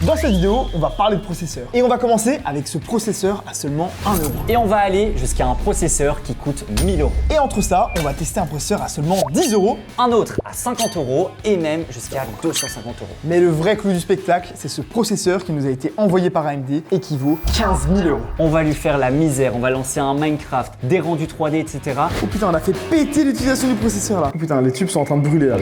Dans cette vidéo, on va parler de processeurs. Et on va commencer avec ce processeur à seulement 1 euro. Et on va aller jusqu'à un processeur qui coûte 1000 euros. Et entre ça, on va tester un processeur à seulement 10 euros. Un autre à 50 euros et même jusqu'à 250 euros. Mais le vrai clou du spectacle, c'est ce processeur qui nous a été envoyé par AMD et qui vaut 15 000 euros. On va lui faire la misère, on va lancer un Minecraft, des rendus 3D, etc. Oh putain, on a fait péter l'utilisation du processeur là. Oh putain, les tubes sont en train de brûler là.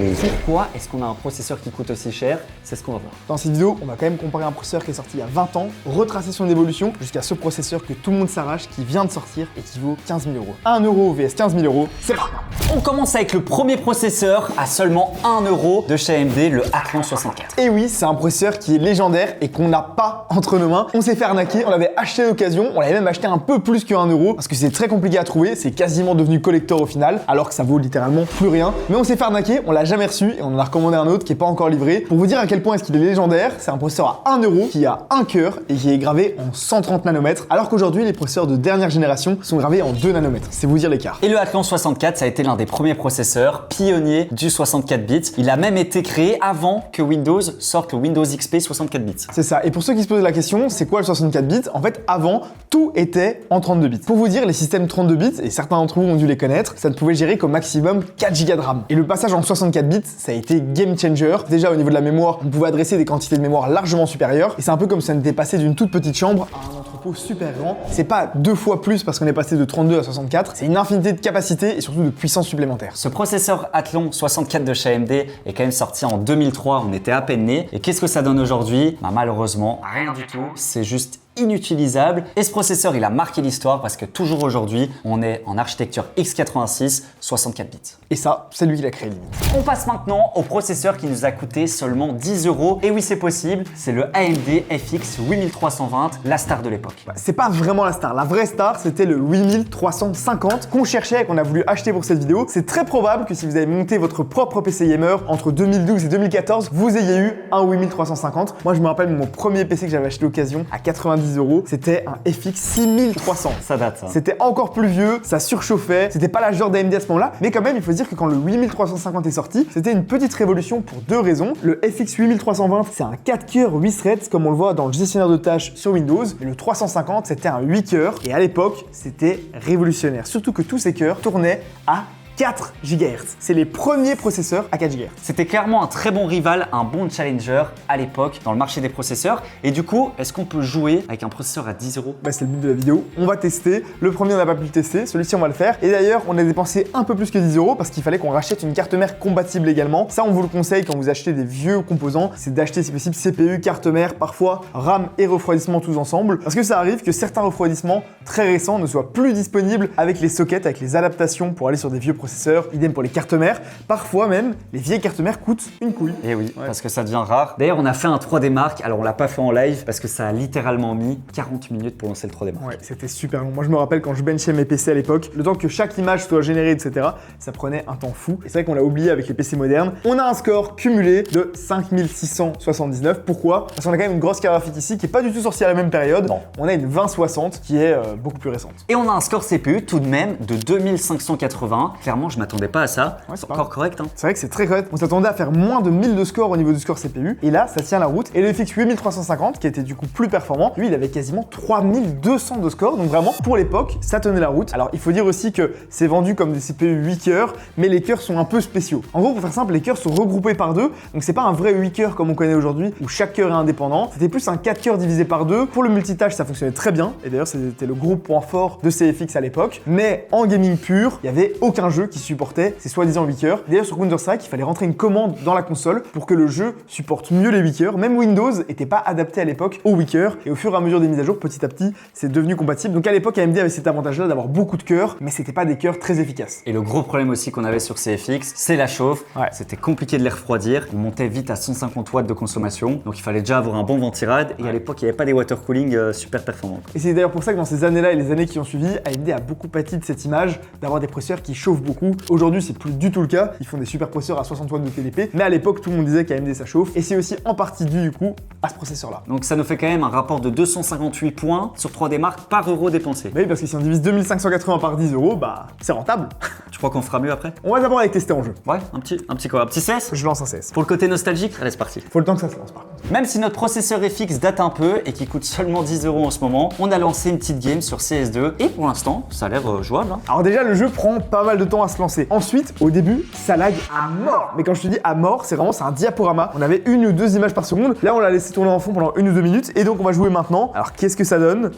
Pourquoi est-ce qu'on a un processeur qui coûte aussi cher? C'est ce qu'on va voir. Dans cette vidéo, on va quand même comparer un processeur qui est sorti il y a 20 ans, retracer son évolution jusqu'à ce processeur que tout le monde s'arrache, qui vient de sortir et qui vaut 15 000 euros. 1 euro vs 15 000 euros, c'est parti. On commence avec le premier processeur à seulement 1 euro de chez AMD, le Athlon 64. Et oui, c'est un processeur qui est légendaire et qu'on n'a pas entre nos mains. On s'est fait arnaquer, on l'avait acheté d'occasion, on l'avait même acheté un peu plus que 1 euro parce que c'est très compliqué à trouver, c'est quasiment devenu collector au final, alors que ça vaut littéralement plus rien. Mais on s'est fait arnaquer, on l'a jamais reçu et on en a recommandé un autre qui est pas encore livré. Pour vous dire à quel point est-ce qu'il est légendaire, c'est un processeur à 1 euro qui a un cœur et qui est gravé en 130 nanomètres, alors qu'aujourd'hui les processeurs de dernière génération sont gravés en 2 nanomètres. C'est vous dire l'écart. Et le Athlon 64, ça a été l'un des premiers processeurs pionniers du 64 bits. Il a même été créé avant que Windows sorte le Windows XP 64 bits. C'est ça. Et pour ceux qui se posaient la question, c'est quoi le 64 bits? En fait, avant, tout était en 32 bits. Pour vous dire, les systèmes 32 bits, et certains d'entre vous ont dû les connaître, ça ne pouvait gérer qu'au maximum 4 Go de RAM. Et le passage en 64 bits, ça a été game changer. Déjà, au niveau de la mémoire, on pouvait adresser des quantités de mémoire largement supérieures. Et c'est un peu comme si on était passé d'une toute petite chambre à un entrepôt super grand. C'est pas 2 fois plus parce qu'on est passé de 32 à 64. C'est une infinité de capacités et surtout de puissance supplémentaire. Ce processeur Athlon 64 de chez AMD est quand même sorti en 2003, on était à peine nés. Et qu'est-ce que ça donne aujourd'hui? Malheureusement, rien du tout. C'est juste inutilisable. Et ce processeur, il a marqué l'histoire parce que toujours aujourd'hui, on est en architecture x86 64 bits. Et ça, c'est lui qui l'a créé limite. On passe maintenant au processeur qui nous a coûté seulement 10 euros. Et oui, c'est possible, c'est le AMD FX 8320, la star de l'époque. C'est pas vraiment la star. La vraie star, c'était le 8350 qu'on cherchait et qu'on a voulu acheter pour cette vidéo. C'est très probable que si vous avez monté votre propre PC gamer entre 2012 et 2014, vous ayez eu un 8350. Moi, je me rappelle mon premier PC que j'avais acheté d'occasion à 90 euros, c'était un FX 6300. Ça date, ça. C'était encore plus vieux, ça surchauffait, c'était pas l'âge d'or d'AMD à ce moment-là, mais quand même, il faut se dire que quand le 8350 est sorti, c'était une petite révolution pour deux raisons. Le FX 8320, c'est un 4 cœurs 8 threads, comme on le voit dans le gestionnaire de tâches sur Windows, et le 350, c'était un 8 cœurs, et à l'époque, c'était révolutionnaire. Surtout que tous ces cœurs tournaient à 4 GHz. C'est les premiers processeurs à 4 GHz. C'était clairement un très bon rival, un bon challenger à l'époque dans le marché des processeurs. Et du coup, est-ce qu'on peut jouer avec un processeur à 10 euros? C'est le but de la vidéo. On va tester. Le premier, on n'a pas pu le tester. Celui-ci, on va le faire. Et d'ailleurs, on a dépensé un peu plus que 10 euros parce qu'il fallait qu'on rachète une carte mère compatible également. Ça, on vous le conseille quand vous achetez des vieux composants. C'est d'acheter, si possible, CPU, carte mère, parfois RAM et refroidissement tous ensemble. Parce que ça arrive que certains refroidissements très récents ne soient plus disponibles avec les sockets, avec les adaptations pour aller sur des vieux processeurs. Idem pour les cartes mères. Parfois même, les vieilles cartes mères coûtent une couille. Et oui, parce que ça devient rare. D'ailleurs, on a fait un 3D Mark. Alors, on l'a pas fait en live parce que ça a littéralement mis 40 minutes pour lancer le 3D Mark. Ouais, c'était super long. Moi, je me rappelle quand je benchais mes PC à l'époque, le temps que chaque image soit générée, etc., ça prenait un temps fou. Et c'est vrai qu'on l'a oublié avec les PC modernes. On a un score cumulé de 5679. Pourquoi? Parce qu'on a quand même une grosse carte graphique ici qui est pas du tout sortie à la même période. Non. On a une 2060 qui est beaucoup plus récente. Et on a un score CPU tout de même de 2580. Clairement, je m'attendais pas à ça. Ouais, c'est encore correct, hein. C'est vrai que c'est très correct. On s'attendait à faire moins de 1000 de score au niveau du score CPU. Et là, ça tient la route. Et le FX 8350, qui était du coup plus performant, lui, il avait quasiment 3200 de score. Donc vraiment, pour l'époque, ça tenait la route. Alors, il faut dire aussi que c'est vendu comme des CPU 8 cœurs, mais les cœurs sont un peu spéciaux. En gros, pour faire simple, les cœurs sont regroupés par deux. Donc, c'est pas un vrai 8 cœurs comme on connaît aujourd'hui, où chaque cœur est indépendant. C'était plus un 4 cœurs divisé par deux. Pour le multitâche, ça fonctionnait très bien. Et d'ailleurs, c'était le gros point fort de ces FX à l'époque. Mais en gaming pur, il y avait aucun jeu qui supportait ces soi-disant 8 cœurs. D'ailleurs, sur Counter-Strike, il fallait rentrer une commande dans la console pour que le jeu supporte mieux les 8 cœurs. Même Windows n'était pas adapté à l'époque aux 8 cœurs. Et au fur et à mesure des mises à jour, petit à petit, c'est devenu compatible. Donc à l'époque, AMD avait cet avantage-là d'avoir beaucoup de cœurs, mais c'était pas des cœurs très efficaces. Et le gros problème aussi qu'on avait sur ces FX, c'est la chauffe. Ouais. C'était compliqué de les refroidir. On montait vite à 150 watts de consommation. Donc il fallait déjà avoir un bon ventirad. Et à l'époque, il n'y avait pas des water cooling super performants. Et c'est d'ailleurs pour ça que dans ces années-là et les années qui ont suivi, AMD a beaucoup pâti de cette image d'avoir des processeurs qui chauffent beaucoup. Aujourd'hui, c'est plus du tout le cas. Ils font des super processeurs à 60 watts de TDP. Mais à l'époque, tout le monde disait qu'AMD ça chauffe. Et c'est aussi en partie dû du coup à ce processeur-là. Donc ça nous fait quand même un rapport de 258 points sur 3D Mark par euro dépensé. Bah oui, parce que si on divise 2580 par 10 euros, bah c'est rentable. Je crois qu'on fera mieux après. On va d'abord aller tester en jeu. Ouais, un petit quoi, un petit CS. Je lance un CS. Pour le côté nostalgique, allez c'est parti. Faut le temps que ça se lance par contre. Même si notre processeur FX date un peu et qui coûte seulement 10 € en ce moment, on a lancé une petite game sur CS2 et pour l'instant, ça a l'air jouable. Hein. Alors déjà, le jeu prend pas mal de temps à se lancer. Ensuite, au début, ça lag à mort. Mais quand je te dis à mort, c'est un diaporama. On avait 1 ou 2 images par seconde. Là, on l'a laissé tourner en fond pendant 1 ou 2 minutes. Et donc, on va jouer maintenant. Alors, qu'est-ce que ça donne?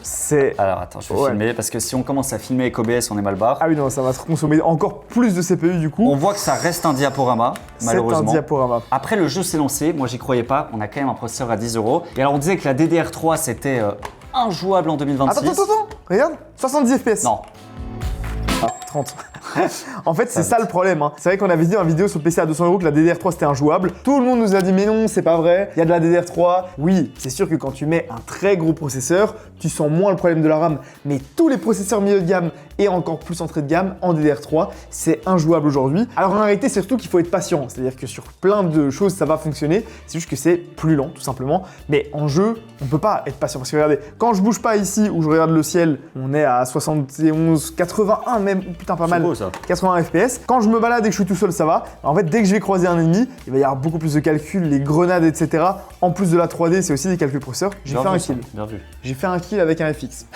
Alors attends, je vais filmer parce que si on commence à filmer avec OBS, on est mal barre. Ah oui, non, ça va se consommer encore plus de CPU du coup. On voit que ça reste un diaporama, malheureusement. C'est un diaporama. Après, le jeu s'est lancé. Moi, j'y croyais pas. On a quand même un processeur à 10 €. Et alors, on disait que la DDR3, c'était injouable en 2026. Attends, regarde, 70 FPS. Non. Ah, 30. En fait, c'est ça le problème. Hein. C'est vrai qu'on avait dit dans la vidéo sur le PC à 200 € que la DDR3 c'était injouable. Tout le monde nous a dit mais non, c'est pas vrai. Il y a de la DDR3. Oui, c'est sûr que quand tu mets un très gros processeur, tu sens moins le problème de la RAM. Mais tous les processeurs milieu de gamme et encore plus entrée de gamme en DDR3, c'est injouable aujourd'hui. Alors en réalité, c'est surtout qu'il faut être patient. C'est-à-dire que sur plein de choses, ça va fonctionner. C'est juste que c'est plus lent, tout simplement. Mais en jeu, on peut pas être patient. Parce que regardez, quand je bouge pas ici ou je regarde le ciel, on est à 71, 81 même. Putain, pas mal. Beau, ça. 80 FPS. Quand je me balade et que je suis tout seul, ça va. En fait, dès que je vais croiser un ennemi, il va y avoir beaucoup plus de calculs, les grenades, etc. En plus de la 3D, c'est aussi des calculs processeurs. J'ai fait un kill. Bien vu. J'ai fait un kill avec un FX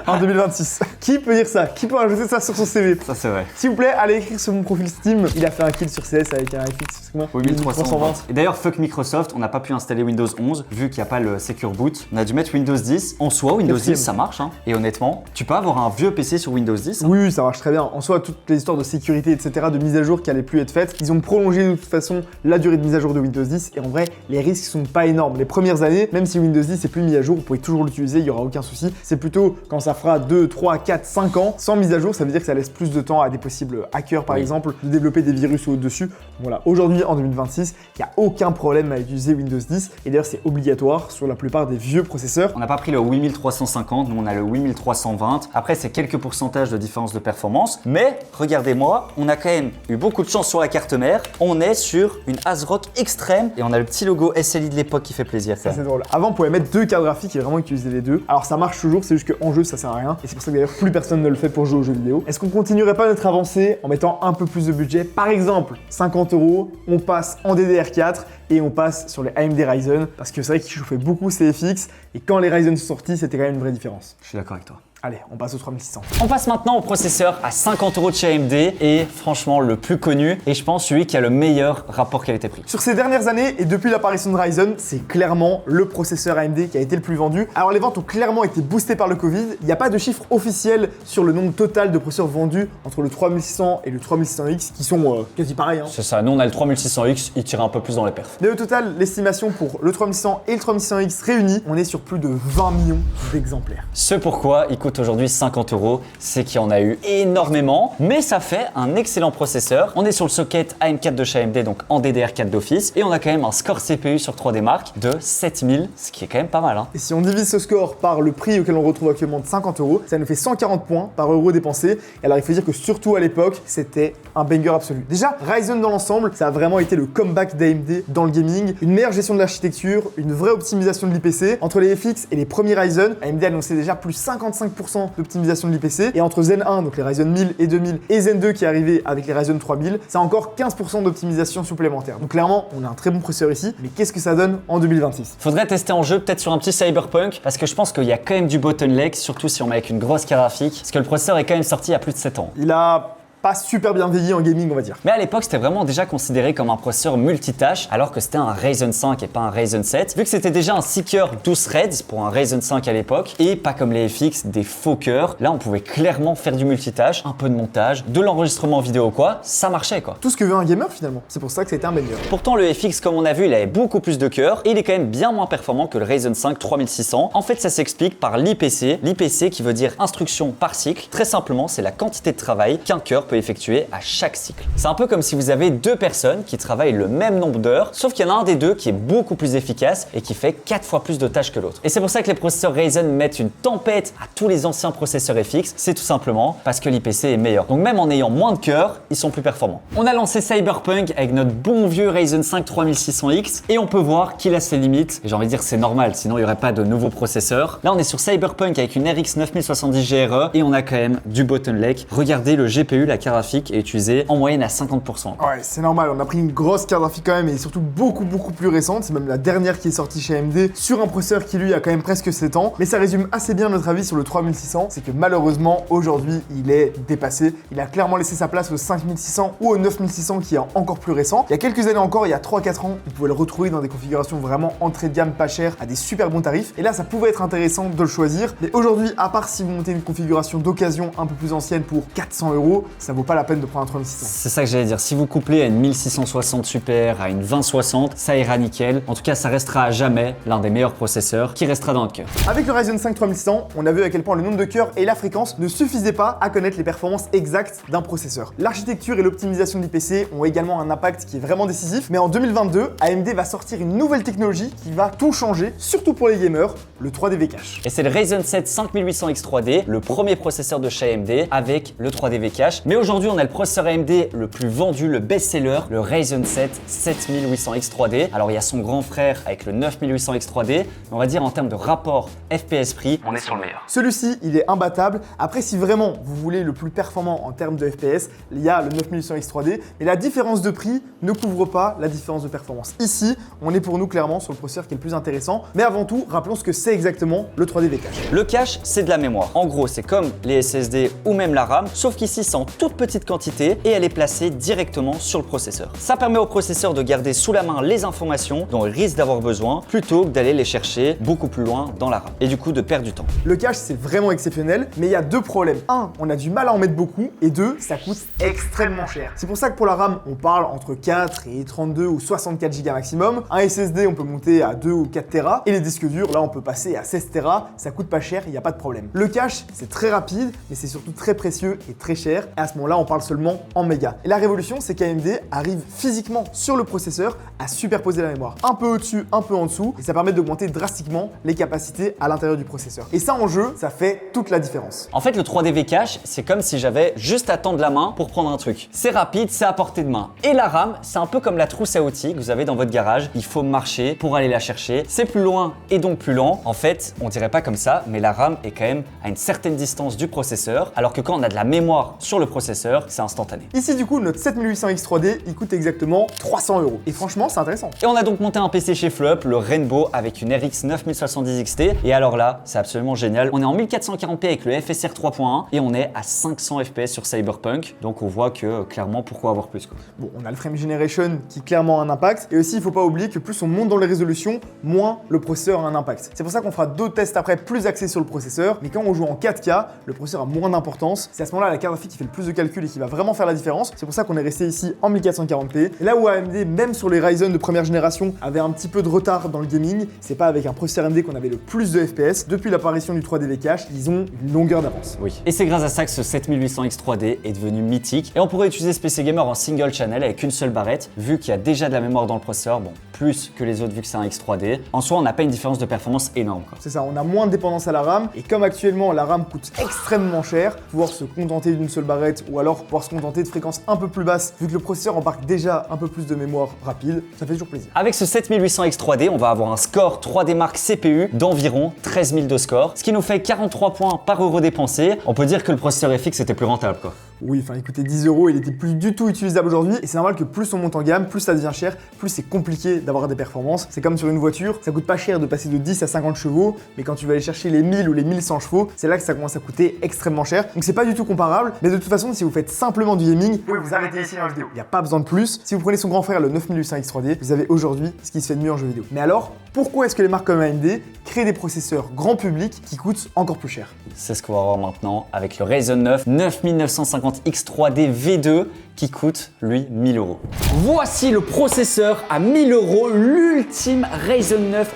en 2026. Qui peut dire ça? Qui peut rajouter ça sur son CV? Ça, c'est vrai. S'il vous plaît, allez écrire sur mon profil Steam. Il a fait un kill sur CS avec un FX. Oui, 1320. Et d'ailleurs, fuck Microsoft, on n'a pas pu installer Windows 11 vu qu'il n'y a pas le Secure Boot. On a dû mettre Windows 10. En soi, Windows 10, ça marche. Hein. Et honnêtement, tu peux avoir un vieux PC sur Windows 10. Hein. Oui, ça marche très bien. En soi, toutes les histoires de sécurité, etc., de mise à jour qui allaient plus être faites, ils ont prolongé de toute façon la durée de mise à jour de Windows 10. Et en vrai, les risques sont pas énormes. Les premières années, même si Windows 10 est plus mis à jour, vous pouvez toujours l'utiliser, il n'y aura aucun souci. C'est plutôt quand ça fera 2, 3, 4, 5 ans sans mise à jour, ça veut dire que ça laisse plus de temps à des possibles hackers, par exemple, de développer des virus au-dessus. Voilà, aujourd'hui, en 2026, il n'y a aucun problème à utiliser Windows 10. Et d'ailleurs, c'est obligatoire sur la plupart des vieux processeurs. On n'a pas pris le 8350, nous on a le 8320. Après, c'est quelques pourcentages de différence de performance. Mais regardez-moi, on a quand même eu beaucoup de chance sur la carte mère. On est sur une ASRock extrême et on a le petit logo SLI de l'époque qui fait plaisir. Ça, c'est drôle. Avant, on pouvait mettre 2 cartes graphiques et vraiment utiliser les deux. Alors, ça marche toujours, c'est juste qu'en jeu, ça sert à rien. Et c'est pour ça que d'ailleurs, plus personne ne le fait pour jouer aux jeux vidéo. Est-ce qu'on continuerait pas notre avancée en mettant un peu plus de budget? Par exemple, 50 €, on passe en DDR4 et on passe sur les AMD Ryzen parce que c'est vrai qu'ils chauffaient beaucoup ces FX et quand les Ryzen sont sortis, c'était quand même une vraie différence. Je suis d'accord avec toi. Allez, on passe au 3600. On passe maintenant au processeur à 50 € de chez AMD et franchement le plus connu et je pense celui qui a le meilleur rapport qualité-prix. Sur ces dernières années et depuis l'apparition de Ryzen, c'est clairement le processeur AMD qui a été le plus vendu. Alors les ventes ont clairement été boostées par le Covid. Il n'y a pas de chiffre officiel sur le nombre total de processeurs vendus entre le 3600 et le 3600X qui sont quasi pareils. Hein. C'est ça, nous on a le 3600X, il tire un peu plus dans les perfs. Mais au total, l'estimation pour le 3600 et le 3600X réunis, on est sur plus de 20 millions d'exemplaires. Ce pourquoi il coûte aujourd'hui 50 €, c'est qu'il y en a eu énormément, mais ça fait un excellent processeur. On est sur le socket AM4 de chez AMD, donc en DDR4 d'office, et on a quand même un score CPU sur 3D Mark de 7000, ce qui est quand même pas mal. Hein. Et si on divise ce score par le prix auquel on retrouve actuellement de 50 €, ça nous fait 140 points par euro dépensé. Et alors il faut dire que surtout à l'époque, c'était un banger absolu. Déjà, Ryzen dans l'ensemble, ça a vraiment été le comeback d'AMD dans le gaming, une meilleure gestion de l'architecture, une vraie optimisation de l'IPC. Entre les FX et les premiers Ryzen, AMD annonçait déjà plus 55% d'optimisation de l'IPC. Et entre Zen 1, donc les Ryzen 1000 et 2000, et Zen 2 qui est arrivé avec les Ryzen 3000, ça a encore 15% d'optimisation supplémentaire. Donc clairement, on a un très bon processeur ici, mais qu'est-ce que ça donne en 2026? Faudrait tester en jeu, peut-être sur un petit Cyberpunk, parce que je pense qu'il y a quand même du bottleneck, surtout si on met avec une grosse carte graphique, parce que le processeur est quand même sorti il y a plus de 7 ans. Il a pas super bien vieilli en gaming, on va dire. Mais à l'époque, c'était vraiment déjà considéré comme un processeur multitâche, alors que c'était un Ryzen 5 et pas un Ryzen 7, vu que c'était déjà un 6 cœurs 12 threads pour un Ryzen 5 à l'époque, et pas comme les FX, des faux cœurs. Là, on pouvait clairement faire du multitâche, un peu de montage, de l'enregistrement vidéo quoi, ça marchait quoi. Tout ce que veut un gamer finalement. C'est pour ça que c'était un banger. Pourtant, le FX, comme on a vu, il avait beaucoup plus de cœurs, et il est quand même bien moins performant que le Ryzen 5 3600. En fait, ça s'explique par l'IPC. L'IPC qui veut dire instruction par cycle. Très simplement, c'est la quantité de travail qu'un cœur peut effectuer à chaque cycle. C'est un peu comme si vous avez deux personnes qui travaillent le même nombre d'heures, sauf qu'il y en a un des deux qui est beaucoup plus efficace et qui fait 4 fois plus de tâches que l'autre. Et c'est pour ça que les processeurs Ryzen mettent une tempête à tous les anciens processeurs FX, c'est tout simplement parce que l'IPC est meilleur. Donc même en ayant moins de cœurs, ils sont plus performants. On a lancé Cyberpunk avec notre bon vieux Ryzen 5 3600X et on peut voir qu'il a ses limites. Et j'ai envie de dire c'est normal, sinon il n'y aurait pas de nouveaux processeurs. Là on est sur Cyberpunk avec une RX 9070 GRE et on a quand même du bottleneck. Regardez le GPU là la carte graphique est utilisée en moyenne à 50%. Ouais, c'est normal, on a pris une grosse carte graphique quand même et surtout beaucoup plus récente. C'est même la dernière qui est sortie chez AMD sur un processeur qui lui a quand même presque 7 ans. Mais ça résume assez bien notre avis sur le 3600, c'est que malheureusement aujourd'hui il est dépassé. Il a clairement laissé sa place au 5600 ou au 9600 qui est encore plus récent. Il y a quelques années encore, il y a 3-4 ans, vous pouvez le retrouver dans des configurations vraiment entrée de gamme pas chères à des super bons tarifs. Et là ça pouvait être intéressant de le choisir. Mais aujourd'hui, à part si vous montez une configuration d'occasion un peu plus ancienne pour 400 €, ça vaut pas la peine de prendre un 3600. C'est ça que j'allais dire. Si vous couplez à une 1660 Super, à une 2060, ça ira nickel. En tout cas, ça restera à jamais l'un des meilleurs processeurs qui restera dans notre cœur. Avec le Ryzen 5 3600, on a vu à quel point le nombre de cœurs et la fréquence ne suffisaient pas à connaître les performances exactes d'un processeur. L'architecture et l'optimisation du PC ont également un impact qui est vraiment décisif, mais en 2022, AMD va sortir une nouvelle technologie qui va tout changer, surtout pour les gamers, le 3D V-Cache. Et c'est le Ryzen 7 5800X 3D, le premier processeur de chez AMD avec le 3D V-Cache. Mais aujourd'hui, on a le processeur AMD le plus vendu, le best-seller, le Ryzen 7 7800X 3D. Alors il y a son grand frère avec le 9800X 3D, mais on va dire en termes de rapport FPS-prix, on est sur le meilleur. Celui-ci, il est imbattable. Après, si vraiment vous voulez le plus performant en termes de FPS, il y a le 9800X 3D, mais la différence de prix ne couvre pas la différence de performance. Ici, on est pour nous clairement sur le processeur qui est le plus intéressant, mais avant tout, rappelons ce que c'est exactement le 3D V-Cache. Le cache, c'est de la mémoire. En gros, c'est comme les SSD ou même la RAM, sauf qu'ici, c'est en toute petite quantité et elle est placée directement sur le processeur. Ça permet au processeur de garder sous la main les informations dont il risque d'avoir besoin, plutôt que d'aller les chercher beaucoup plus loin dans la RAM, et du coup de perdre du temps. Le cache, c'est vraiment exceptionnel, mais il y a deux problèmes. Un, on a du mal à en mettre beaucoup, et deux, ça coûte extrêmement cher. C'est pour ça que pour la RAM, on parle entre 4 et 32 ou 64 Go maximum. Un SSD, on peut monter à 2 ou 4 Tera, et les disques durs, là, on peut passer à 16 Tera, ça coûte pas cher, il n'y a pas de problème. Le cache, c'est très rapide, mais c'est surtout très précieux et très cher, et à ce moment-là, on parle seulement en mégas. Et la révolution, c'est qu'AMD arrive physiquement sur le processeur à superposer la mémoire. Un peu au-dessus, un peu en dessous, et ça permet d'augmenter drastiquement les capacités à l'intérieur du processeur. Et ça, en jeu, ça fait toute la différence. En fait, le 3D V-Cache, c'est comme si j'avais juste à tendre la main pour prendre un truc. C'est rapide, c'est à portée de main. Et la RAM, c'est un peu comme la trousse à outils que vous avez dans votre garage. Il faut marcher pour aller la chercher. C'est plus loin et donc plus lent. En fait, on dirait pas comme ça, mais la RAM est quand même à une certaine distance du processeur, alors que quand on a de la mémoire sur le processeur, c'est instantané. Ici, du coup, notre 7800X 3D, il coûte exactement 300 €. Et franchement, c'est intéressant. Et on a donc monté un PC chez Fleup, le Rainbow, avec une RX 9070 XT. Et alors là, c'est absolument génial. On est en 1440p avec le FSR 3.1 et on est à 500 FPS sur Cyberpunk. Donc on voit que clairement, pourquoi avoir plus quoi. Bon, on a le frame generation qui clairement a un impact. Et aussi, il faut pas oublier que plus on monte dans les résolutions, moins le processeur a un impact. C'est pour ça qu'on fera d'autres tests après plus axés sur le processeur. Mais quand on joue en 4K, le processeur a moins d'importance. C'est à ce moment-là la carte graphique qui fait le plus de calculs et qui va vraiment faire la différence. C'est pour ça qu'on est resté ici en 1440p. Et là où AMD, même sur les Ryzen de première génération, avait un petit peu de retard dans le gaming, c'est pas avec un processeur AMD qu'on avait le plus de FPS. Depuis l'apparition du 3D V-Cache, ils ont une longueur d'avance. Oui. Et c'est grâce à ça que ce 7800X 3D est devenu mythique. Et on pourrait utiliser ce PC Gamer en single channel avec une seule barrette, vu qu'il y a déjà de la mémoire dans le processeur, bon, plus que les autres vu que c'est un X3D. En soi, on n'a pas une différence de performance énorme quoi. C'est ça, on a moins de dépendance à la RAM. Et comme actuellement la RAM coûte extrêmement cher, pouvoir se contenter d'une seule barrette ou alors pouvoir se contenter de fréquences un peu plus basses, vu que le processeur embarque déjà un peu plus de mémoire rapide, ça fait toujours plaisir. Avec ce 7800X 3D, on va avoir un score 3D Mark CPU d'environ 13 000 de score, ce qui nous fait 43 points par euro dépensé. On peut dire que le processeur FX était plus rentable quoi. Oui, enfin il coûtait 10 €, il était plus du tout utilisable aujourd'hui et c'est normal que plus on monte en gamme, plus ça devient cher, plus c'est compliqué d'avoir des performances. C'est comme sur une voiture, ça coûte pas cher de passer de 10 à 50 chevaux, mais quand tu vas aller chercher les 1000 ou les 1100 chevaux, c'est là que ça commence à coûter extrêmement cher. Donc c'est pas du tout comparable, mais de toute façon, si vous faites simplement du gaming, vous pouvez vous arrêter ici dans la vidéo. Il n'y a pas besoin de plus. Si vous prenez son grand frère, le 9800X 3D, vous avez aujourd'hui ce qui se fait de mieux en jeu vidéo. Mais alors, pourquoi est-ce que les marques comme AMD créent des processeurs grand public qui coûtent encore plus cher? C'est ce qu'on va voir maintenant avec le Ryzen 9 9950X 3D V2 qui coûte, lui, 1000 €. Voici le processeur à 1000 €, l'ultime Ryzen 9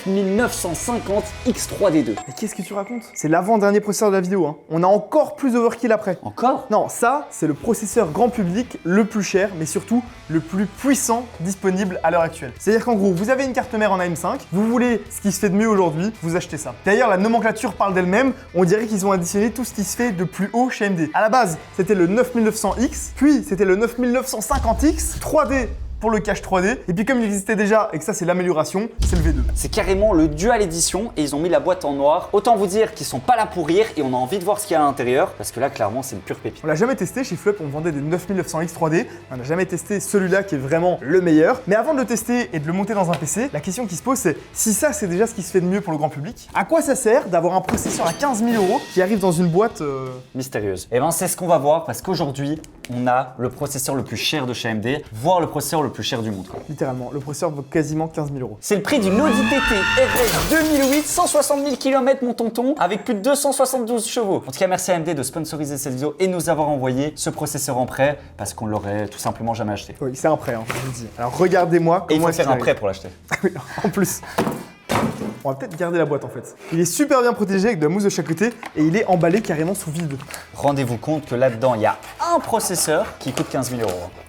9950X 3D2. Mais qu'est-ce que tu racontes? C'est l'avant-dernier processeur de la vidéo, hein. On a encore plus d'overkill après. Encore? Non, ça, c'est le processeur grand public le plus cher, mais surtout le plus puissant disponible à l'heure actuelle. C'est-à-dire qu'en gros, vous avez une carte mère en AM5, vous voulez ce qui se fait de mieux aujourd'hui, vous achetez ça. D'ailleurs, la nomenclature parle d'elle-même, on dirait qu'ils ont additionné tout ce qui se fait de plus haut chez AMD. À la base, c'était le 9900X, puis c'était le 9950X 3D pour le cache 3D. Et puis comme il existait déjà et que ça c'est l'amélioration, c'est le V2. C'est carrément le Dual Edition et ils ont mis la boîte en noir. Autant vous dire qu'ils sont pas là pour rire et on a envie de voir ce qu'il y a à l'intérieur parce que là clairement c'est une pure pépite. On l'a jamais testé, chez Flop on vendait des 9900X 3D, on n'a jamais testé celui-là qui est vraiment le meilleur. Mais avant de le tester et de le monter dans un PC, la question qui se pose c'est si ça c'est déjà ce qui se fait de mieux pour le grand public, à quoi ça sert d'avoir un processeur à 15 000 € qui arrive dans une boîte mystérieuse? Et ben c'est ce qu'on va voir parce qu'aujourd'hui on a le processeur le plus cher de chez AMD, voire le processeur le plus cher du monde. Littéralement, le processeur vaut quasiment 15 000 €. C'est le prix d'une Audi TT RS 2008, 160 000 km mon tonton, avec plus de 272 chevaux. En tout cas, merci à AMD de sponsoriser cette vidéo et nous avoir envoyé ce processeur en prêt parce qu'on l'aurait tout simplement jamais acheté. Oui, c'est un prêt, hein, je vous le dis. Alors regardez-moi Et il comment faut faire un prêt pour l'acheter. Oui, en plus. On va peut-être garder la boîte en fait. Il est super bien protégé avec de la mousse de chaque côté et il est emballé carrément sous vide. Rendez-vous compte que là-dedans, il y a un processeur qui coûte 15 000 €.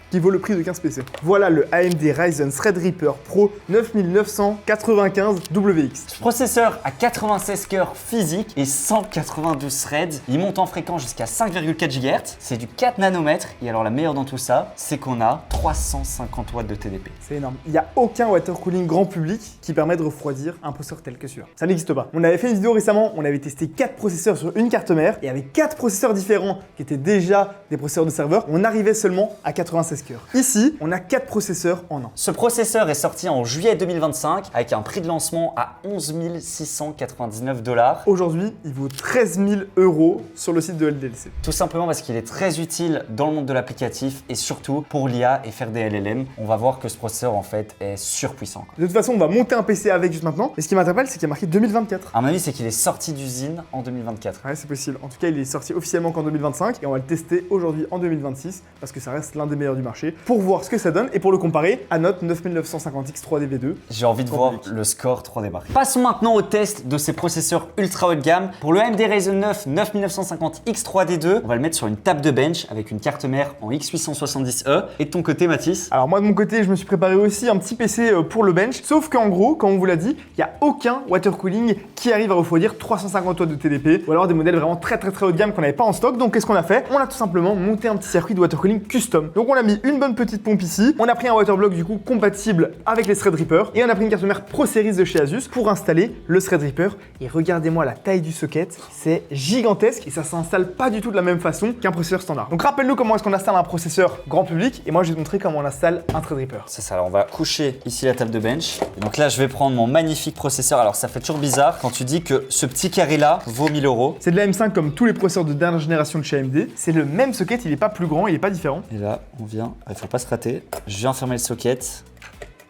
Qui vaut le prix de 15 PC. Voilà le AMD Ryzen Threadripper Pro 9995 WX. Ce processeur a 96 cœurs physiques et 192 threads. Il monte en fréquence jusqu'à 5,4 GHz. C'est du 4 nanomètres. Et alors la meilleure dans tout ça, c'est qu'on a 350 watts de TDP. C'est énorme. Il n'y a aucun water cooling grand public qui permet de refroidir un processeur tel que celui-là. Ça n'existe pas. On avait fait une vidéo récemment, on avait testé 4 processeurs sur une carte mère et avec 4 processeurs différents qui étaient déjà des processeurs de serveur, on arrivait seulement à 96 cœurs. Ici, on a 4 processeurs en un. Ce processeur est sorti en juillet 2025 avec un prix de lancement à 11 699 $. Aujourd'hui, il vaut 13 000 € sur le site de LDLC. Tout simplement parce qu'il est très utile dans le monde de l'applicatif et surtout pour l'IA et faire des LLM. On va voir que ce processeur en fait est surpuissant. De toute façon, on va monter un PC avec juste maintenant. Et ce qui m'interpelle, c'est qu'il y a marqué 2024. À mon avis, c'est qu'il est sorti d'usine en 2024. Ouais, c'est possible. En tout cas, il est sorti officiellement qu'en 2025 et on va le tester aujourd'hui en 2026 parce que ça reste l'un des meilleurs du marché pour voir ce que ça donne et pour le comparer à notre 9950X 3D V2. J'ai envie de voir le score 3D marque. Passons maintenant au test de ces processeurs ultra haut de gamme. Pour le AMD Ryzen 9 9950X 3D2, on va le mettre sur une table de bench avec une carte mère en X870E. Et de ton côté, Mathis? Alors moi de mon côté, je me suis préparé aussi un petit PC pour le bench, sauf qu'en gros, comme on vous l'a dit, il n'y a aucun water cooling qui arrive à refroidir 350 watts de TDP ou alors des modèles vraiment très haut de gamme qu'on n'avait pas en stock. Donc qu'est-ce qu'on a fait? On a tout simplement monté un petit circuit de water cooling custom. Donc on a mis une bonne petite pompe ici, on a pris un waterblock du coup compatible avec les Threadripper et on a pris une carte mère Pro Series de chez Asus pour installer le Threadripper. Et regardez-moi la taille du socket, c'est gigantesque et ça s'installe pas du tout de la même façon qu'un processeur standard. Donc rappelle-nous comment est-ce qu'on installe un processeur grand public et moi je vais te montrer comment on installe un Threadripper. C'est ça, alors on va coucher ici la table de bench. Et donc là je vais prendre mon magnifique processeur. Alors ça fait toujours bizarre quand tu dis que ce petit carré là vaut 1000 €. C'est de la M5 comme tous les processeurs de dernière génération de chez AMD. C'est le même socket, il est pas plus grand, il est pas différent. Et là on vient, il faut pas se rater. Je viens fermer le socket.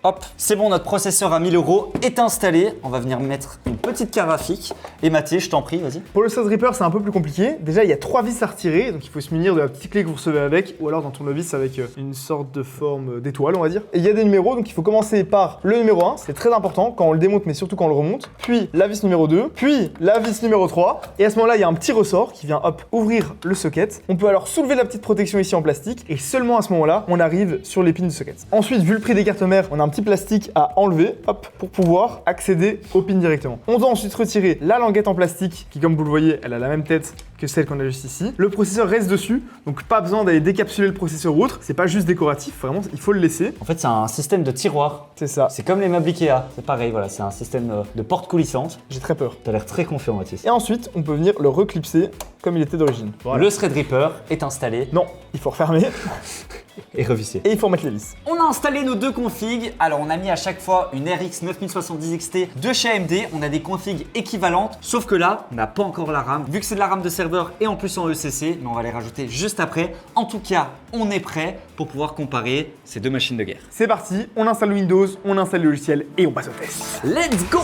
Hop, c'est bon, notre processeur à 1000 € est installé. On va venir mettre une petite carte graphique. Et Mathis, je t'en prie, vas-y. Pour le Threadripper, c'est un peu plus compliqué. Déjà, il y a 3 vis à retirer, donc il faut se munir de la petite clé que vous recevez avec, ou alors d'un tournevis avec une sorte de forme d'étoile, on va dire. Et il y a des numéros, donc il faut commencer par le numéro 1, c'est très important quand on le démonte, mais surtout quand on le remonte. Puis la vis numéro 2, puis la vis numéro 3. Et à ce moment-là, il y a un petit ressort qui vient, hop, ouvrir le socket. On peut alors soulever la petite protection ici en plastique, et seulement à ce moment-là, on arrive sur l'épine du socket. Ensuite, vu le prix des cartes mères, on a un petit plastique à enlever, hop, pour pouvoir accéder aux pins directement. On doit ensuite retirer la languette en plastique qui, comme vous le voyez, elle a la même tête que celle qu'on a juste ici. Le processeur reste dessus, donc pas besoin d'aller décapsuler le processeur ou autre. C'est pas juste décoratif, vraiment, il faut le laisser. En fait, c'est un système de tiroir. C'est ça. C'est comme les meubles Ikea. C'est pareil, voilà, c'est un système de porte coulissante. J'ai très peur. T'as l'air très confiant, Mathis. Et ensuite, on peut venir le reclipser comme il était d'origine. Voilà. Le Threadripper est installé. Non, il faut refermer et revisser. Et il faut remettre les vis. On a installé nos deux configs. Alors, on a mis à chaque fois une RX 9070 XT de chez AMD. On a des configs équivalentes, sauf que là, on n'a pas encore la RAM. Vu que c'est de la RAM de serveur et en plus en ECC, mais on va les rajouter juste après. En tout cas, on est prêt pour pouvoir comparer ces deux machines de guerre. C'est parti, on installe Windows, on installe le logiciel et on passe au test. Let's go!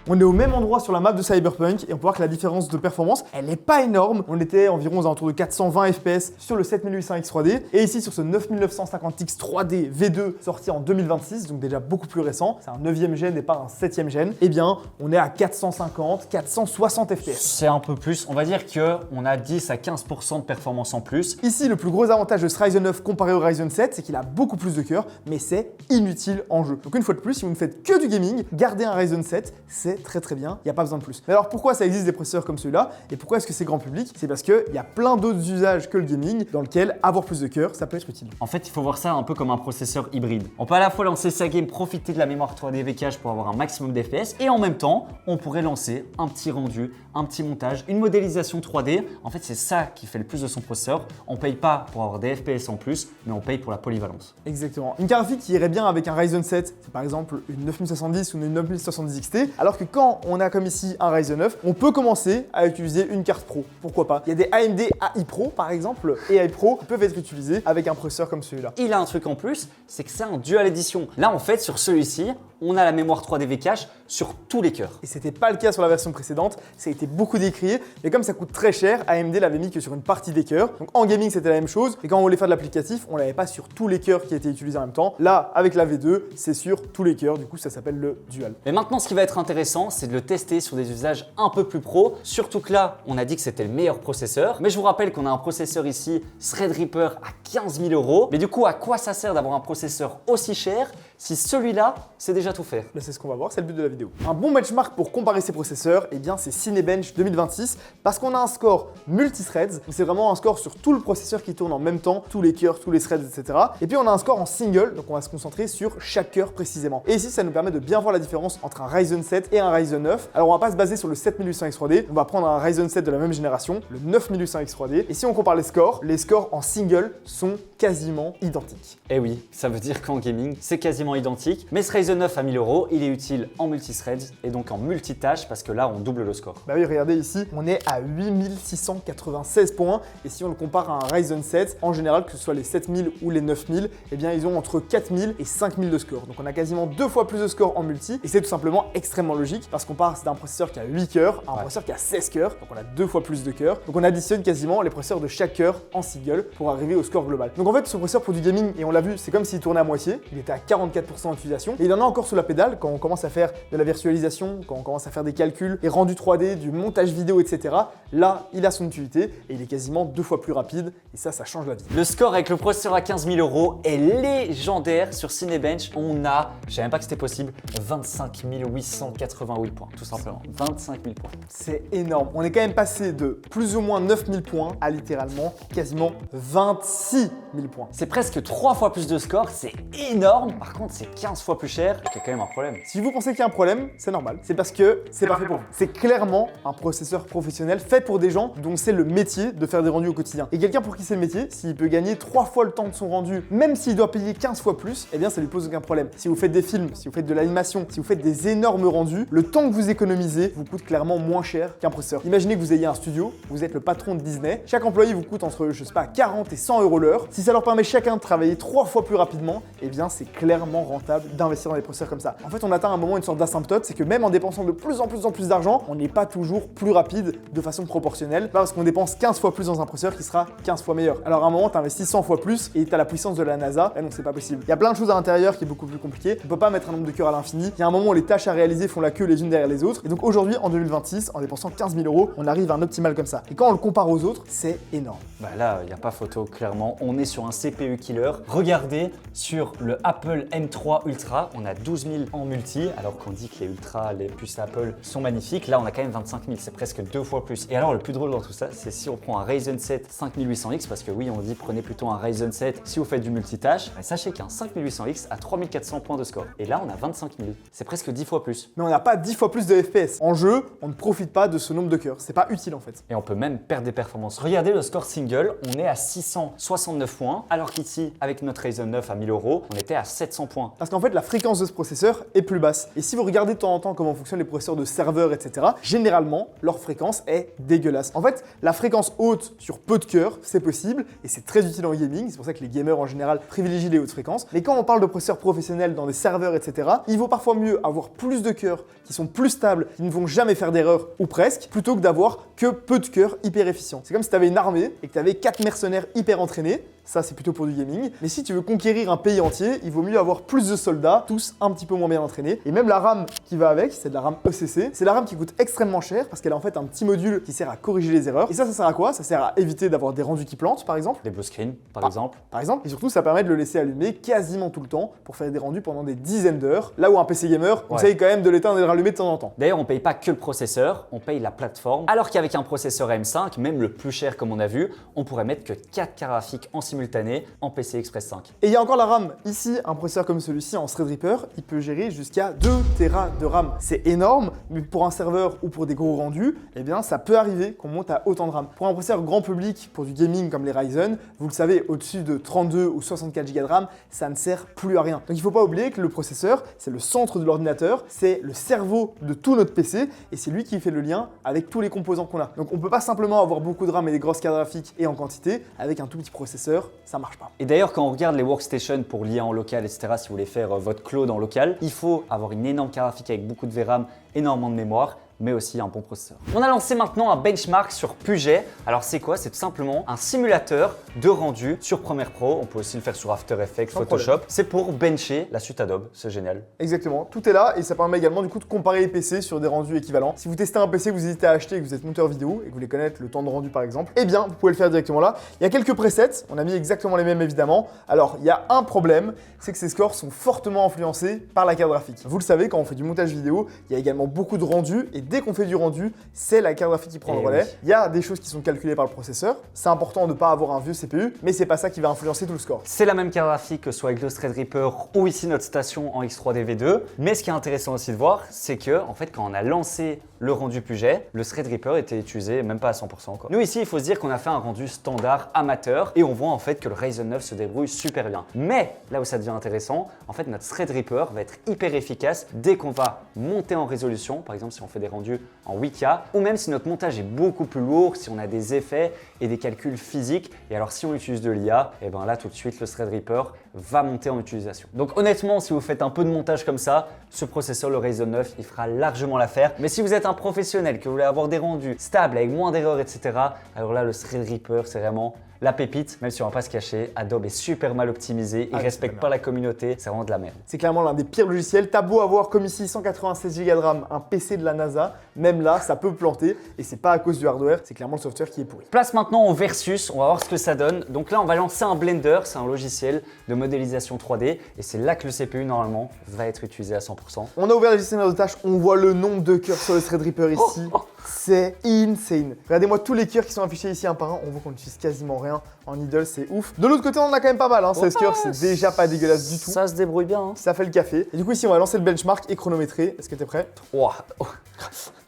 On est au même endroit sur la map de Cyberpunk et on peut voir que la différence de performance, elle n'est pas énorme. On était environ aux alentours de 420 FPS sur le 7800X 3D et ici sur ce 9950X 3D V2 sorti en 2026, donc déjà beaucoup plus récent, c'est un 9e gen et pas un 7e gen, eh bien on est à 450, 460 FPS. C'est un peu plus, on va dire qu'on a 10 à 15% de performance en plus. Ici, le plus gros avantage de ce Ryzen 9 comparé au Ryzen 7, c'est qu'il a beaucoup plus de cœur, mais c'est inutile en jeu. Donc une fois de plus, si vous ne faites que du gaming, garder un Ryzen 7, c'est très bien, il n'y a pas besoin de plus. Mais alors pourquoi ça existe des processeurs comme celui-là et pourquoi est-ce que c'est grand public? C'est parce qu'il y a plein d'autres usages que le gaming dans lequel avoir plus de cœur, ça peut être utile. En fait, il faut voir ça un peu comme un processeur hybride. On peut à la fois lancer sa game, profiter de la mémoire 3D V-Cache pour avoir un maximum d'FPS et en même temps, on pourrait lancer un petit rendu, un petit montage, une modélisation 3D. En fait, c'est ça qui fait le plus de son processeur. On paye pas pour avoir des FPS en plus, mais on paye pour la polyvalence. Exactement. Une carte graphique qui irait bien avec un Ryzen 7, c'est par exemple une 9070 ou une 9070 XT, alors que quand on a comme ici un Ryzen 9, on peut commencer à utiliser une carte pro. Pourquoi pas? Il y a des AMD AI Pro par exemple, et AI Pro qui peuvent être utilisés avec un processeur comme celui-là. Il a un truc en plus, c'est que c'est un dual edition. Là, en fait, sur celui-ci, on a la mémoire 3D V-Cache sur tous les cœurs. Et c'était pas le cas sur la version précédente, ça a été beaucoup décrié, mais comme ça coûte très cher, AMD l'avait mis que sur une partie des cœurs. Donc en gaming c'était la même chose, et quand on voulait faire de l'applicatif, on l'avait pas sur tous les cœurs qui étaient utilisés en même temps. Là, avec la V2, c'est sur tous les cœurs, du coup ça s'appelle le dual. Mais maintenant, ce qui va être intéressant, c'est de le tester sur des usages un peu plus pro. Surtout que là, on a dit que c'était le meilleur processeur. Mais je vous rappelle qu'on a un processeur ici, Threadripper, à 15 000 €. Mais du coup, à quoi ça sert d'avoir un processeur aussi cher si celui-là, c'est déjà tout faire? Là, c'est ce qu'on va voir, c'est le but de la vidéo. Un bon benchmark pour comparer ces processeurs, eh bien, c'est Cinebench 2026, parce qu'on a un score multi-threads. C'est vraiment un score sur tout le processeur qui tourne en même temps, tous les cœurs, tous les threads, etc. Et puis, on a un score en single, donc on va se concentrer sur chaque cœur précisément. Et ici, ça nous permet de bien voir la différence entre un Ryzen 7 et un Ryzen 9. Alors, on va pas se baser sur le 7800X 3D, on va prendre un Ryzen 7 de la même génération, le 9800X 3D. Et si on compare les scores en single sont quasiment identiques. Eh oui, ça veut dire qu'en gaming, c'est quasiment identique. Mais ce Ryzen 9 à 1000 €, il est utile en multithreads et donc en multitâche parce que là, on double le score. Bah oui, regardez ici, on est à 8696 points. Et si on le compare à un Ryzen 7, en général, que ce soit les 7000 ou les 9000, eh bien, ils ont entre 4000 et 5000 de score. Donc on a quasiment 2 fois plus de score en multi. Et c'est tout simplement extrêmement logique parce qu'on part d'un processeur qui a 8 cœurs à un processeur qui a 16 cœurs. Donc on a 2 fois plus de cœurs. Donc on additionne quasiment les processeurs de chaque cœur en single pour arriver au score global. Donc en fait, ce processeur pour du gaming, et on l'a vu, c'est comme s'il tournait à moitié. Il était à 44% d'utilisation. Et il en a encore sous la pédale quand on commence à faire de la virtualisation, quand on commence à faire des calculs, des rendus 3D, du montage vidéo, etc. Là, il a son utilité et il est quasiment 2 fois plus rapide. Et ça change la vie. Le score avec le processeur à 15 000 € est légendaire sur Cinebench. On a, je savais même pas que c'était possible, 25 888 points, tout simplement. 25 000 points. C'est énorme. On est quand même passé de plus ou moins 9000 points à littéralement quasiment 26 000 points. C'est presque 3 fois plus de score, c'est énorme. Par contre, c'est 15 fois plus cher. Il y a quand même un problème. Si vous pensez qu'il y a un problème, c'est normal. C'est parce que c'est parfait pour vous. C'est clairement un processeur professionnel fait pour des gens dont c'est le métier de faire des rendus au quotidien. Et quelqu'un pour qui c'est le métier, s'il peut gagner 3 fois le temps de son rendu, même s'il doit payer 15 fois plus, eh bien ça lui pose aucun problème. Si vous faites des films, si vous faites de l'animation, si vous faites des énormes rendus, le temps que vous économisez vous coûte clairement moins cher qu'un processeur. Imaginez que vous ayez un studio, vous êtes le patron de Disney, chaque employé vous coûte entre, je sais pas, 40 et 100 € l'heure. Si ça leur permet chacun de travailler 3 fois plus rapidement, eh bien c'est clairement rentable d'investir dans des processeurs comme ça. En fait, on atteint à un moment une sorte d'asymptote, c'est que même en dépensant de plus en plus d'argent, on n'est pas toujours plus rapide de façon proportionnelle, pas parce qu'on dépense 15 fois plus dans un processeur qui sera 15 fois meilleur. Alors à un moment, tu investis 100 fois plus et tu as la puissance de la NASA, et donc c'est pas possible. Il y a plein de choses à l'intérieur qui est beaucoup plus compliqué. On peut pas mettre un nombre de cœurs à l'infini. Il y a un moment où les tâches à réaliser font la queue les unes derrière les autres. Et donc aujourd'hui, en 2026, en dépensant 15 000 €, on arrive à un optimal comme ça. Et quand on le compare aux autres, c'est énorme. Bah là, il n'y a pas photo, clairement. On est sur un CPU killer. Regardez, sur le Apple M3 Ultra, on a 12 000 en multi, alors qu'on dit que les Ultra, les puces Apple sont magnifiques. Là, on a quand même 25 000, c'est presque 2 fois plus. Et alors, le plus drôle dans tout ça, c'est si on prend un Ryzen 7 5800X, parce que oui, on dit prenez plutôt un Ryzen 7 si vous faites du multitâche. Bah, sachez qu'un 5800X a 3400 points de score. Et là, on a 25 000. C'est presque 10 fois plus. Mais on n'a pas 10 fois plus de FPS. En jeu, on ne profite pas de ce nombre de cœurs. C'est pas utile en fait. Et on peut même perdre des performances. Regardez le score single, on est à 669 points, alors qu'ici, avec notre Ryzen 9 à 1000 €, on était à 700 point. Parce qu'en fait, la fréquence de ce processeur est plus basse. Et si vous regardez de temps en temps comment fonctionnent les processeurs de serveurs, etc., généralement, leur fréquence est dégueulasse. En fait, la fréquence haute sur peu de cœurs, c'est possible, et c'est très utile en gaming. C'est pour ça que les gamers en général privilégient les hautes fréquences. Mais quand on parle de processeurs professionnels dans des serveurs, etc., il vaut parfois mieux avoir plus de cœurs qui sont plus stables, qui ne vont jamais faire d'erreur, ou presque, plutôt que d'avoir que peu de cœurs hyper efficients. C'est comme si tu avais une armée et que tu avais 4 mercenaires hyper entraînés. Ça, c'est plutôt pour du gaming. Mais si tu veux conquérir un pays entier, il vaut mieux avoir plus de soldats, tous un petit peu moins bien entraînés. Et même la RAM qui va avec, c'est de la RAM ECC. C'est la RAM qui coûte extrêmement cher parce qu'elle a en fait un petit module qui sert à corriger les erreurs. Et ça sert à quoi? Ça sert à éviter d'avoir des rendus qui plantent, par exemple. Des blue screens, par exemple. Par exemple. Et surtout, ça permet de le laisser allumer quasiment tout le temps pour faire des rendus pendant des dizaines d'heures. Là où un PC gamer, on essaye quand même de l'éteindre et de le rallumer de temps en temps. D'ailleurs, on paye pas que le processeur, on paye la plateforme. Alors qu'avec un processeur M5, même le plus cher comme on a vu, on pourrait mettre que 4 cartes graphiques en simultané en PCI Express 5. Et il y a encore la RAM. Ici, un processeur comme celui-ci en Threadripper, il peut gérer jusqu'à 2 Tera de RAM. C'est énorme, mais pour un serveur ou pour des gros rendus, eh bien, ça peut arriver qu'on monte à autant de RAM. Pour un processeur grand public, pour du gaming comme les Ryzen, vous le savez, au-dessus de 32 ou 64 Go de RAM, ça ne sert plus à rien. Donc il ne faut pas oublier que le processeur, c'est le centre de l'ordinateur, c'est le cerveau de tout notre PC, et c'est lui qui fait le lien avec tous les composants qu'on a. Donc on ne peut pas simplement avoir beaucoup de RAM et des grosses cartes graphiques et en quantité, avec un tout petit processeur, ça marche pas. Et d'ailleurs, quand on regarde les workstations pour l'IA en local, etc., si vous voulez faire votre cloud en local, il faut avoir une énorme carte graphique avec beaucoup de VRAM, énormément de mémoire, mais aussi un bon processeur. On a lancé maintenant un benchmark sur Puget. Alors c'est quoi? C'est tout simplement un simulateur de rendu sur Premiere Pro. On peut aussi le faire sur After Effects, Photoshop. C'est pour bencher la suite Adobe, c'est génial. Exactement, tout est là et ça permet également du coup de comparer les PC sur des rendus équivalents. Si vous testez un PC que vous hésitez à acheter et que vous êtes monteur vidéo et que vous voulez connaître le temps de rendu par exemple, eh bien vous pouvez le faire directement là. Il y a quelques presets, on a mis exactement les mêmes évidemment. Alors il y a un problème, c'est que ces scores sont fortement influencés par la carte graphique. Vous le savez, quand on fait du montage vidéo, il y a également beaucoup de rendus et dès qu'on fait du rendu, c'est la carte graphique qui prend le relais. Il y a des choses qui sont calculées par le processeur. C'est important de ne pas avoir un vieux CPU, mais c'est pas ça qui va influencer tout le score. C'est la même carte graphique que soit avec le Threadripper ou ici notre station en X3D-V2. Mais ce qui est intéressant aussi de voir, c'est que en fait, quand on a lancé le rendu Puget, le Threadripper était utilisé même pas à 100%. Nous ici, il faut se dire qu'on a fait un rendu standard amateur et on voit en fait que le Ryzen 9 se débrouille super bien. Mais là où ça devient intéressant, en fait, notre Threadripper va être hyper efficace dès qu'on va monter en résolution. Par exemple, si on fait des rendus en 8K, ou même si notre montage est beaucoup plus lourd, si on a des effets et des calculs physiques. Et alors si on utilise de l'IA, et bien là tout de suite le Threadripper va monter en utilisation. Donc honnêtement, si vous faites un peu de montage comme ça, ce processeur, le Ryzen 9, il fera largement l'affaire. Mais si vous êtes un professionnel, que vous voulez avoir des rendus stables avec moins d'erreurs, etc., alors là le Threadripper, c'est vraiment la pépite. Même si on va pas se cacher, Adobe est super mal optimisé, il respecte pas la communauté, c'est vraiment de la merde. C'est clairement l'un des pires logiciels. T'as beau avoir comme ici 196 Go de RAM, un PC de la NASA, même là ça peut planter et c'est pas à cause du hardware, c'est clairement le software qui est pourri. Place maintenant au versus, on va voir ce que ça donne. Donc là on va lancer un Blender, c'est un logiciel de modélisation 3D et c'est là que le CPU normalement va être utilisé à 100%. On a ouvert le gestionnaire de tâches, on voit le nombre de cœurs sur le Threadripper ici. C'est insane. Regardez-moi tous les cœurs qui sont affichés ici un par un, on voit qu'on n'utilise quasiment rien en idle, c'est ouf. De l'autre côté, on en a quand même pas mal, 16 cœurs, c'est déjà pas dégueulasse du tout. Ça se débrouille bien. Ça fait le café. Et du coup, ici, on va lancer le benchmark et chronométrer. Est-ce que t'es prêt? 3.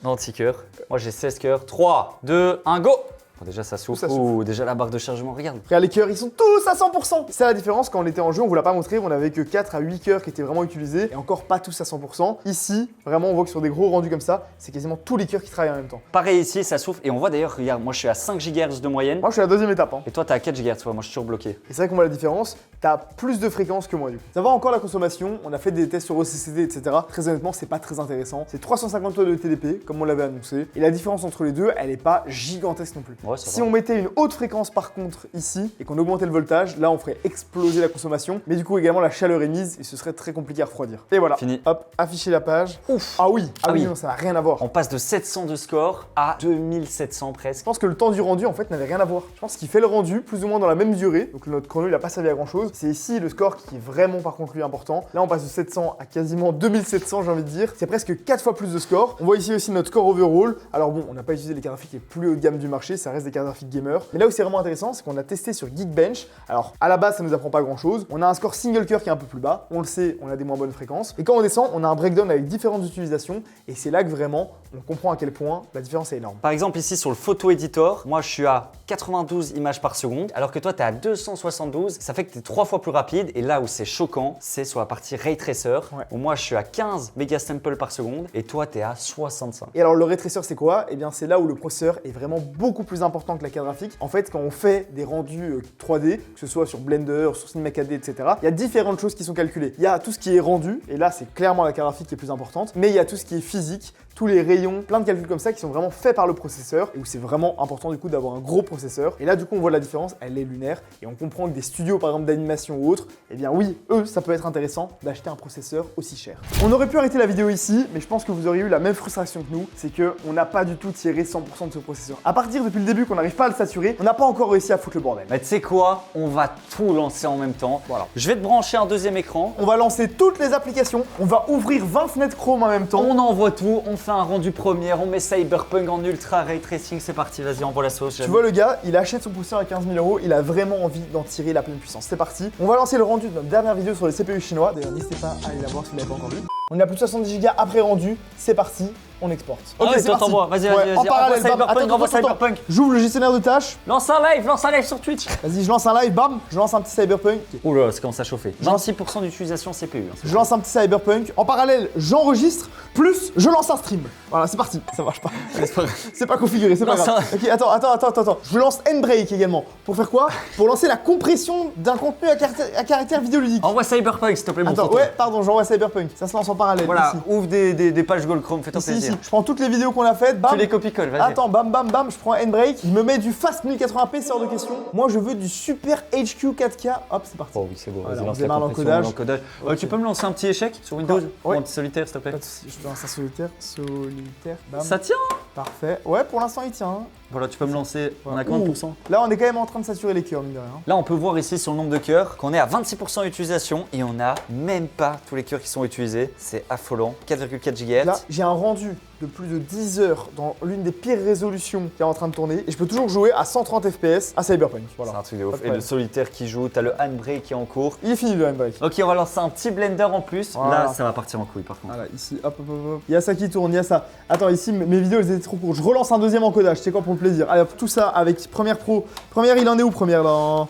Non, 10 cœurs. Moi j'ai 16 cœurs. 3, 2, 1, go! Bon, déjà ça souffle. Ouh, déjà la barre de chargement, regarde. Regarde, les cœurs, ils sont tous à 100%. C'est la différence, quand on était en jeu, on vous l'a pas montré, on avait que 4 à 8 cœurs qui étaient vraiment utilisés et encore pas tous à 100%. Ici, vraiment, on voit que sur des gros rendus comme ça, c'est quasiment tous les cœurs qui travaillent en même temps. Pareil ici, ça souffle et on voit d'ailleurs, regarde, moi je suis à 5 GHz de moyenne. Moi, je suis à la deuxième étape. Et toi, t'es à 4 GHz, moi je suis toujours bloqué. Et c'est vrai qu'on voit la différence, t'as plus de fréquences que moi du coup. Ça va encore la consommation, on a fait des tests sur OCCD, etc. Très honnêtement, c'est pas très intéressant. C'est 350 watts de TDP, comme on l'avait annoncé. Et la différence entre les deux, elle est pas gigantesque non plus. Ouais, si on mettait une haute fréquence par contre ici, et qu'on augmentait le voltage, là on ferait exploser la consommation. Mais du coup, également la chaleur émise, et ce serait très compliqué à refroidir. Et voilà. Fini. Hop, afficher la page. Ouf. Ah oui, Ah oui. non, ça n'a rien à voir. On passe de 700 de score à 2700 presque. Je pense que le temps du rendu en fait n'avait rien à voir. Je pense qu'il fait le rendu plus ou moins dans la même durée. Donc notre chrono il a pas servi à grand chose. C'est ici le score qui est vraiment par contre lui important. Là on passe de 700 à quasiment 2700 j'ai envie de dire. C'est presque 4 fois plus de score. On voit ici aussi notre score overall. Alors bon, on n'a pas utilisé les cartes graphiques les plus haut de gamme du marché. Ça reste des cartes graphiques gamer. Mais là où c'est vraiment intéressant, c'est qu'on a testé sur Geekbench. Alors, à la base, ça nous apprend pas grand-chose. On a un score single cœur qui est un peu plus bas. On le sait, on a des moins bonnes fréquences. Et quand on descend, on a un breakdown avec différentes utilisations. Et c'est là que vraiment, on comprend à quel point la différence est énorme. Par exemple, ici sur le photo editor, moi je suis à 92 images par seconde, alors que toi tu es à 272. Ça fait que tu es 3 fois plus rapide. Et là où c'est choquant, c'est sur la partie ray tracer, où moi je suis à 15 mégasamples par seconde et toi tu es à 65. Et alors le ray tracer c'est quoi? Eh bien c'est là où le processeur est vraiment beaucoup plus important que la carte graphique. En fait, quand on fait des rendus 3D, que ce soit sur Blender, sur Cinema 4D, etc., il y a différentes choses qui sont calculées. Il y a tout ce qui est rendu, et là c'est clairement la carte graphique qui est plus importante, mais il y a tout ce qui est physique, tous les rayons, plein de calculs comme ça qui sont vraiment faits par le processeur, et où c'est vraiment important du coup d'avoir un gros processeur. Et là du coup on voit la différence, elle est lunaire, et on comprend que des studios par exemple d'animation ou autres, eh bien oui, eux ça peut être intéressant d'acheter un processeur aussi cher. On aurait pu arrêter la vidéo ici, mais je pense que vous auriez eu la même frustration que nous, c'est qu'on n'a pas du tout tiré 100% de ce processeur. À partir depuis le début qu'on n'arrive pas à le saturer, on n'a pas encore réussi à foutre le bordel. Mais tu sais quoi? On va tout lancer en même temps. Voilà. Je vais te brancher un deuxième écran. On va lancer toutes les applications, on va ouvrir 20 fenêtres Chrome en même temps. On envoie tout, on fait un rendu première, on met Cyberpunk en ultra ray tracing, c'est parti, vas-y, envoie la sauce. Tu vois le gars, il achète son processeur à 15 000 €, il a vraiment envie d'en tirer la pleine puissance. C'est parti, on va lancer le rendu de notre dernière vidéo sur les CPU chinois. D'ailleurs, n'hésitez pas à aller la voir si vous l'avez pas encore vu. On a plus de 70 Go après rendu, c'est parti, on exporte. Ok, c'est parti. Vas-y, en parallèle, Cyberpunk, envoie Cyberpunk. J'ouvre le gestionnaire de tâches. Lance un live sur Twitch. Vas-y, je lance un live, bam, je lance un petit Cyberpunk. Ouh là, ça commence à chauffer. 26% d'utilisation CPU. Hein, je lance un petit Cyberpunk. En parallèle, j'enregistre, plus je lance un stream. Voilà, c'est parti. Ça marche pas. C'est pas configuré, c'est pas grave. Ok, attends. Je lance Handbrake également. Pour faire quoi? Pour lancer la compression d'un contenu à caractère vidéoludique. Envoie Cyberpunk, s'il te plaît, mon Attends, photo. ouais, pardon, j'envoie Cyberpunk. Ça se lance en parallèle. Voilà, ici. ouvre des pages Google Chrome, fais-toi plaisir. Ici, je prends toutes les vidéos qu'on a faites, bam. Tu les copies-colles, vas-y. Attends, bam, je prends Handbrake, je me mets du Fast 1080p, c'est hors de question. Moi, je veux du Super HQ 4K. Hop, c'est parti. Oh oui, c'est beau. Voilà, Vas-y, on lance démarre la compression, l'encodage. l'encodage. Tu peux me lancer un petit échec sur Windows? Ouais. Un petit solitaire, s'il te plaît. Pas de soucis, je te lance un solitaire, bam. Ça tient? Parfait. Ouais, pour l'instant, il tient. Hein. Voilà, tu peux me lancer. On a Ouh. 40%. Là, on est quand même en train de saturer les cœurs, mine de rien. Là, on peut voir ici sur le nombre de cœurs qu'on est à 26% d'utilisation et on n'a même pas tous les cœurs qui sont utilisés. C'est affolant. 4,4 GHz. Là, j'ai un rendu de plus de 10 heures dans l'une des pires résolutions qui est en train de tourner et je peux toujours jouer à 130 FPS à Cyberpunk. Voilà. C'est un truc de ouf. Pas de Et le problème. solitaire qui joue, t'as le handbrake qui est en cours. Il est fini le handbrake. Ok, on va lancer un petit blender en plus. Voilà. Là, ça va partir en couille par contre. Voilà, ici, hop. Il y a ça qui tourne, il y a ça. Attends, ici, mes vidéos, elles étaient trop courtes. Je relance un deuxième encodage, c'est quoi pour le plaisir. Allez, hop, tout ça avec Première Pro. Première, il en est où, Première, là?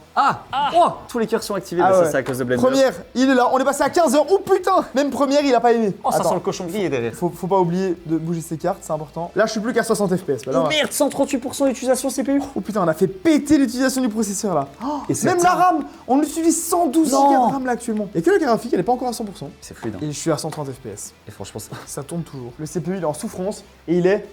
Oh, tous les cœurs sont activés, Ah mais ouais. ça c'est à cause de Blender. Première, il est là, on est passé à 15 heures. Oh putain! Même Première, il a pas aimé. Oh, ça Attends, sent le cochon grillé derrière. faut pas oublier de bouger ses cartes, c'est important. Là, je suis plus qu'à 60 FPS. Bah, là, Oh merde, 138% d'utilisation CPU. oh putain, on a fait péter l'utilisation du processeur là. Et c'est Même ça. la RAM, on utilise 112 Non. Go de RAM là actuellement. Et que la carte graphique, elle est pas encore à 100%. C'est fluide. Hein. Et je suis à 130 FPS. Et franchement, ça. Ça tourne toujours. Le CPU, il est en souffrance et il est.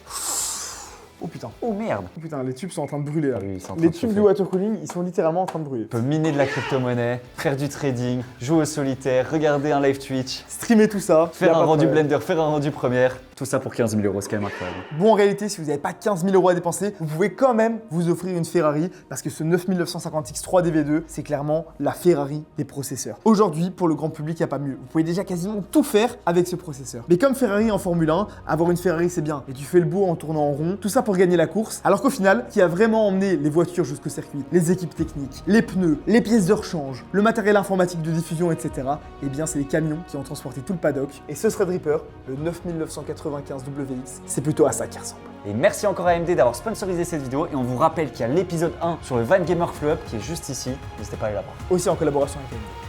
Oh putain. Oh merde. Oh putain, les tubes sont en train de brûler là. Ah oui, ils sont en train Les de tubes chauffer. du water cooling, ils sont littéralement en train de brûler. On peut miner de la crypto-monnaie, faire du trading, jouer au solitaire, regarder un live Twitch, Streamer tout ça. y a faire pas un de rendu problème. Blender, faire un rendu première. Tout ça pour 15 000 €, c'est quand même incroyable. Bon, en réalité, si vous n'avez pas 15 000 € à dépenser, vous pouvez quand même vous offrir une Ferrari parce que ce 9950X 3DV2, c'est clairement la Ferrari des processeurs. Aujourd'hui, pour le grand public, il n'y a pas mieux. Vous pouvez déjà quasiment tout faire avec ce processeur. Mais comme Ferrari en Formule 1, avoir une Ferrari, c'est bien. Et tu fais le beau en tournant en rond, tout ça pour gagner la course. Alors qu'au final, qui a vraiment emmené les voitures jusqu'au circuit, les équipes techniques, les pneus, les pièces de rechange, le matériel informatique de diffusion, etc., eh bien, c'est les camions qui ont transporté tout le paddock. Et ce Threadripper, le 9995 WX, c'est plutôt à ça qu'il ressemble. Et merci encore à AMD d'avoir sponsorisé cette vidéo. Et on vous rappelle qu'il y a l'épisode 1 sur le Van Gamer Flow Up qui est juste ici. N'hésitez pas à aller la voir. Aussi en collaboration avec AMD.